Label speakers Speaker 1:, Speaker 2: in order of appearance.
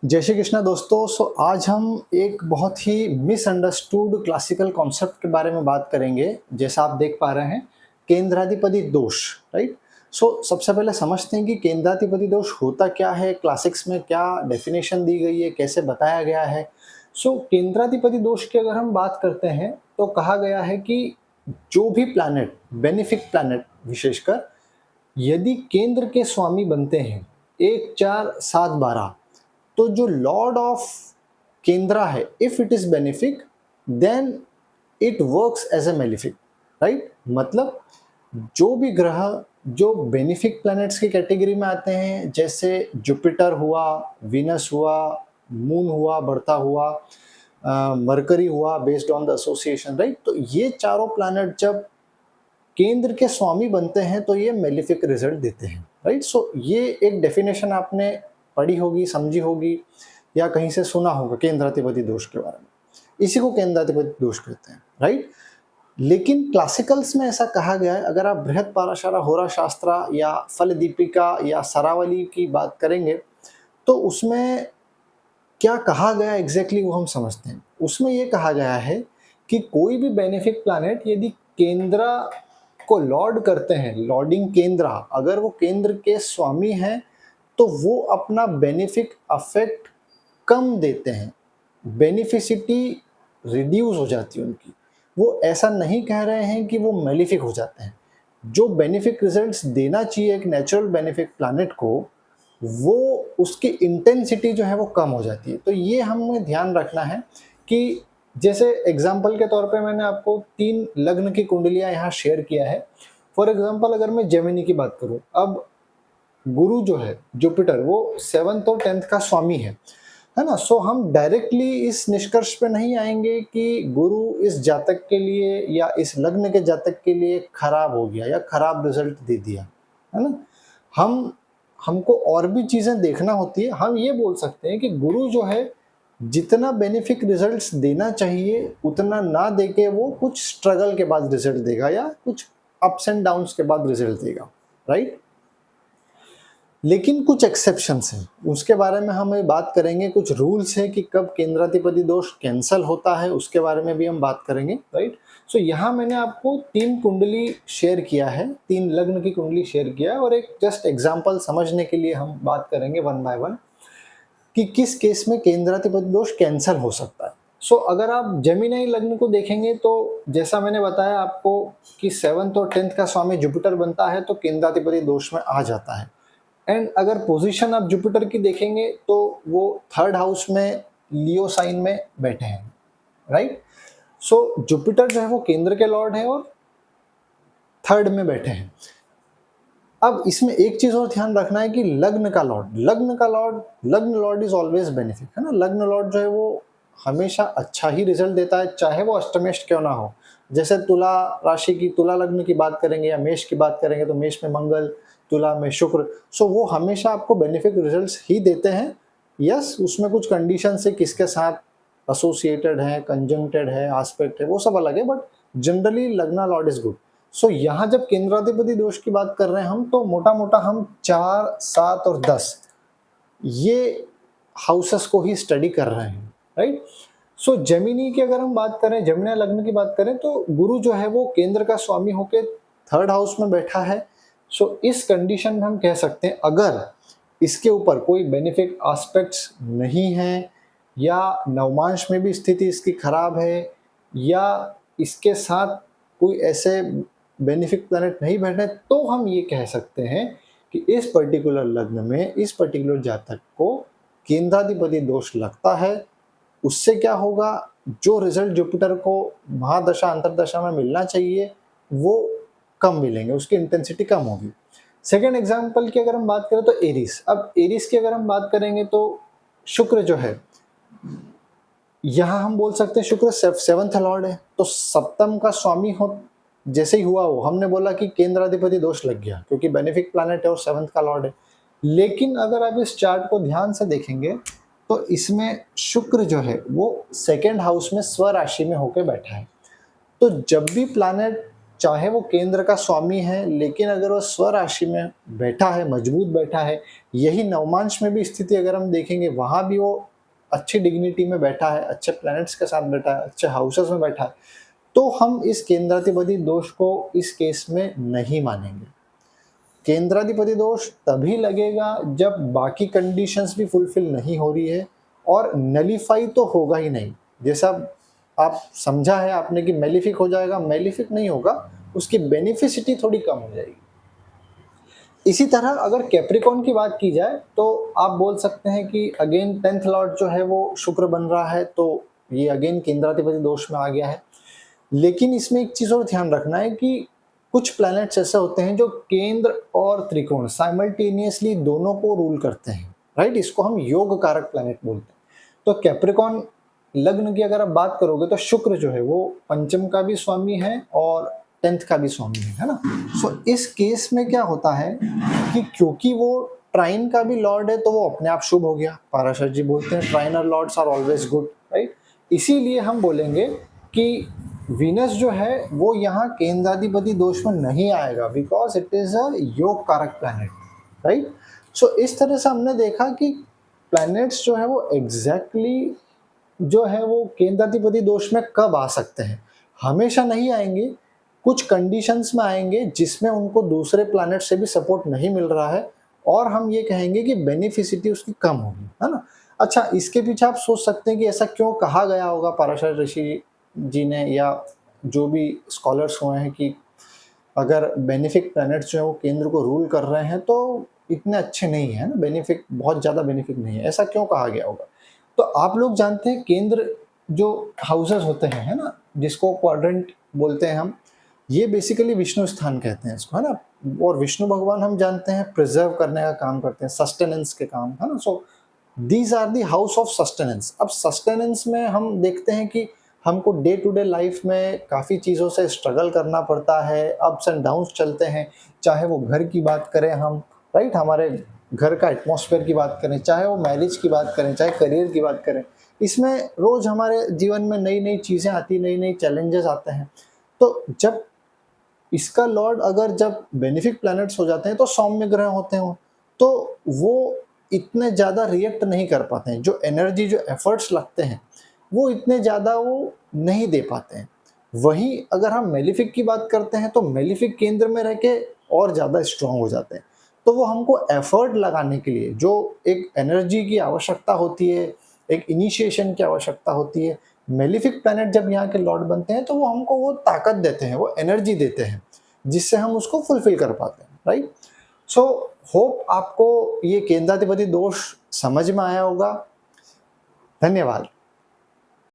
Speaker 1: जय श्री कृष्णा दोस्तों। आज हम एक बहुत ही मिसअंडरस्टूड क्लासिकल कॉन्सेप्ट के बारे में बात करेंगे। जैसा आप देख पा रहे हैं, केंद्राधिपति दोष, राइट। सबसे पहले समझते हैं कि केंद्राधिपति दोष होता क्या है, क्लासिक्स में क्या डेफिनेशन दी गई है, कैसे बताया गया है। केंद्राधिपति दोष की अगर हम बात करते हैं तो कहा गया है कि जो भी प्लैनेट, बेनिफिक प्लैनेट विशेषकर, यदि केंद्र के स्वामी बनते हैं 1, 4, 7, 12, तो जो लॉर्ड ऑफ केंद्रा है, if it is benefic then it works as a malefic, right. मतलब जो भी ग्रह जो बेनिफिक प्लैनेट्स की कैटेगरी में आते हैं, जैसे जुपिटर हुआ, वीनस हुआ, मून हुआ बढ़ता हुआ, मरकरी हुआ based on the association, right. तो ये चारों प्लैनेट जब केंद्र के स्वामी बनते हैं तो ये मेलिफिक रिजल्ट देते हैं, राइट। ये एक डेफिनेशन आपने पढ़ी होगी, समझी होगी या कहीं से सुना होगा केंद्राधिपति दोष के बारे में। इसी को केंद्राधिपति दोष कहते हैं, राइट। लेकिन क्लासिकल्स में ऐसा कहा गया है, अगर आप बृहत पाराशरा, होरा शास्त्रा या फल दीपिका या सरावली की बात करेंगे तो उसमें क्या कहा गया एग्जैक्टली वो हम समझते हैं। उसमें ये कहा गया है कि कोई भी बेनिफिक प्लैनेट यदि केंद्र को लॉर्ड करते हैं, लॉर्डिंग केंद्र, अगर वो केंद्र के स्वामी हैं तो वो अपना बेनिफिक अफेक्ट कम देते हैं, बेनिफिसिटी रिड्यूस हो जाती है उनकी। वो ऐसा नहीं कह रहे हैं कि वो मेलिफिक हो जाते हैं। जो बेनिफिक रिजल्ट्स देना चाहिए एक नेचुरल बेनिफिक प्लैनेट को, वो उसकी इंटेंसिटी जो है वो कम हो जाती है। तो ये हमें ध्यान रखना है कि जैसे एग्जाम्पल के तौर पे मैंने आपको 3 लग्न की कुंडलियां यहाँ शेयर किया है। फॉर एग्जाम्पल अगर मैं जेमिनी की बात करूं, अब गुरु जो है जुपिटर, वो 7th और 10th का स्वामी है ना। हम डायरेक्टली इस निष्कर्ष पे नहीं आएंगे कि गुरु इस जातक के लिए या इस लग्न के जातक के लिए खराब हो गया या खराब रिजल्ट दे दिया, है ना। हमको और भी चीजें देखना होती है। हम ये बोल सकते हैं कि गुरु जो है जितना बेनिफिक रिजल्ट्स देना चाहिए उतना ना देके वो कुछ स्ट्रगल के बाद रिजल्ट देगा या कुछ अप्स एंड डाउन्स के बाद रिजल्ट देगा, राइट। लेकिन कुछ एक्सेप्शंस हैं, उसके बारे में हम बात करेंगे। कुछ रूल्स हैं कि कब केंद्राधिपति दोष कैंसल होता है, उसके बारे में भी हम बात करेंगे, राइट। यहाँ मैंने आपको 3 कुंडली शेयर किया है, 3 लग्न की कुंडली शेयर किया है, और एक जस्ट एग्जांपल समझने के लिए हम बात करेंगे वन बाय वन कि किस केस में केंद्राधिपति दोष कैंसल हो सकता है। अगर आप जेमिनी लग्न को देखेंगे तो जैसा मैंने बताया आपको कि 7th और 10th का स्वामी जुपिटर बनता है तो केंद्राधिपति दोष में आ जाता है। एंड अगर पोजीशन आप जुपिटर की देखेंगे तो वो 3rd हाउस में लियो साइन में बैठे हैं, राइट। जुपिटर जो है वो केंद्र के लॉर्ड है और 3rd में बैठे हैं। अब इसमें एक चीज और ध्यान रखना है कि लग्न लॉर्ड इज ऑलवेज बेनिफिक, है ना। लग्न लॉर्ड जो है वो हमेशा अच्छा ही रिजल्ट देता है, चाहे वो अष्टमेश क्यों ना हो। जैसे तुला राशि की, तुला लग्न की बात करेंगे या मेष की बात करेंगे तो मेष में मंगल, तुला में शुक्र, वो हमेशा आपको बेनिफिक रिजल्ट्स ही देते हैं। यस, उसमें कुछ कंडीशन है, किसके साथ एसोसिएटेड है, कंजंक्टेड है, एस्पेक्ट है, वो सब अलग है, बट जनरली लग्न लॉर्ड इज गुड। यहाँ जब केंद्राधिपति दोष की बात कर रहे हैं हम, तो मोटा मोटा हम 4, 7 और 10 ये हाउसेस को ही स्टडी कर रहे हैं, राइट। जेमिनी की अगर हम बात करें, जेमिनी लग्न की बात करें, तो गुरु जो है वो केंद्र का स्वामी होके 3rd हाउस में बैठा है। इस कंडीशन में हम कह सकते हैं अगर इसके ऊपर कोई बेनिफिक एस्पेक्ट्स नहीं है या नवमांश में भी स्थिति इसकी खराब है या इसके साथ कोई ऐसे बेनिफिक प्लैनेट नहीं बैठे, तो हम ये कह सकते हैं कि इस पर्टिकुलर लग्न में, इस पर्टिकुलर जातक को केंद्राधिपति दोष लगता है। उससे क्या होगा, जो रिजल्ट जुपिटर को महादशा अंतरदशा में मिलना चाहिए वो कम मिलेंगे, उसकी इंटेंसिटी कम होगी। सेकेंड एग्जाम्पल की अगर हम बात करें तो एरीज। अब एरीज की अगर हम बात करेंगे तो शुक्र जो है, यहां हम बोल सकते हैं शुक्र 7th लॉर्ड है, तो सप्तम का स्वामी हो जैसे ही हुआ वो हमने बोला कि केंद्राधिपति दोष लग गया, क्योंकि बेनिफिक प्लैनेट है और 7th का लॉर्ड है। लेकिन अगर आप इस चार्ट को ध्यान से देखेंगे तो इसमें शुक्र जो है वो 2nd हाउस में स्व राशि में होकर बैठा है। तो जब भी प्लैनेट चाहे वो केंद्र का स्वामी है, लेकिन अगर वो स्वराशि में बैठा है, मजबूत बैठा है, यही नवमांश में भी स्थिति अगर हम देखेंगे, वहाँ भी वो अच्छी डिग्निटी में बैठा है, अच्छे प्लैनेट्स के साथ बैठा है, अच्छे हाउसेस में बैठा है, तो हम इस केंद्राधिपति दोष को इस केस में नहीं मानेंगे। केंद्राधिपति दोष तभी लगेगा जब बाकी कंडीशंस भी फुलफिल नहीं हो रही है और नलीफाई तो होगा ही नहीं। जैसा आप समझा है आपने कि मेलिफिक हो जाएगा, मेलिफिक नहीं होगा, उसकी बेनिफिसिटी थोड़ी कम हो जाएगी। इसी तरह अगर कैप्रिकॉर्न की बात की जाए तो आप बोल सकते हैं कि अगेन 10th लॉर्ड जो है वो शुक्र बन रहा है, तो ये अगेन केंद्राधिपति दोष में आ गया है। लेकिन इसमें एक चीज़ और ध्यान रखना है कि कुछ प्लैनेट्स ऐसे होते हैं जो केंद्र और त्रिकोण साइमल्टेनियसली दोनों को रूल करते हैं, राइट। इसको हम योग कारक प्लैनेट बोलते हैं। तो कैप्रिकॉर्न लग्न की अगर आप बात करोगे तो शुक्र जो है वो पंचम का भी स्वामी है और 10th का भी स्वामी है ना। सो इस केस में क्या होता है कि क्योंकि वो ट्राइन का भी लॉर्ड है तो वो अपने आप शुभ हो गया। पाराशर जी बोलते हैं trainer lords are always good, right. इसीलिए हम बोलेंगे कि वीनस जो है वो यहाँ केंद्राधिपति दोष में नहीं आएगा, बिकॉज इट इज अ योग कारक प्लैनेट, राइट। सो इस तरह से हमने देखा कि प्लैनेट्स जो है वो एग्जैक्टली जो है वो केंद्राधिपति दोष में कब आ सकते हैं। हमेशा नहीं आएंगे, कुछ कंडीशंस में आएंगे जिसमें उनको दूसरे प्लैनेट से भी सपोर्ट नहीं मिल रहा है और हम ये कहेंगे कि बेनिफिसिटी उसकी कम होगी, है ना। अच्छा, इसके पीछे आप सोच सकते हैं कि ऐसा क्यों कहा गया होगा पाराशर ऋषि जी ने या जो भी स्कॉलर्स हुए हैं कि अगर बेनिफिक प्लैनेट्स जो है वो केंद्र को रूल कर रहे हैं तो इतने अच्छे नहीं है ना, बेनिफिक बहुत ज़्यादा बेनिफिक नहीं है, ऐसा क्यों कहा गया होगा। तो आप लोग जानते हैं केंद्र जो हाउसेस होते हैं, है ना, जिसको क्वाड्रेंट बोलते हैं हम, ये बेसिकली विष्णु स्थान कहते हैं इसको, है ना। और विष्णु भगवान हम जानते हैं प्रिजर्व करने का काम करते हैं, सस्टेनेंस के काम, है ना। So these are the house of sustenance. अब सस्टेनेंस में हम देखते हैं कि हमको डे टू डे लाइफ में काफ़ी चीज़ों से स्ट्रगल करना पड़ता है, अप्स एंड डाउन्स चलते हैं, चाहे वो घर की बात करें हम, राइट, हमारे घर का एटमॉस्फेयर की बात करें, चाहे वो मैरिज की बात करें, चाहे करियर की बात करें, इसमें रोज़ हमारे जीवन में नई नई चीज़ें आती, नई नई चैलेंजेस आते हैं। तो जब इसका लॉर्ड अगर जब बेनिफिक प्लैनेट्स हो जाते हैं तो सौम्य ग्रह होते हैं, तो वो इतने ज़्यादा रिएक्ट नहीं कर पाते हैं, जो एनर्जी जो एफर्ट्स लगते हैं वो इतने ज़्यादा वो नहीं दे पाते हैं। वहीं अगर हम मेलिफिक की बात करते हैं तो मेलिफिक केंद्र में रह के और ज़्यादा स्ट्रांग हो जाते हैं, तो वो हमको एफर्ट लगाने के लिए जो एक एनर्जी की आवश्यकता होती है, एक इनिशिएशन की आवश्यकता होती है, मेलिफिक प्लैनेट जब यहाँ के लॉर्ड बनते हैं तो वो हमको वो ताकत देते हैं, वो एनर्जी देते हैं, जिससे हम उसको फुलफिल कर पाते हैं, राइट। सो होप आपको ये केंद्राधिपति दोष समझ में आया होगा। धन्यवाद।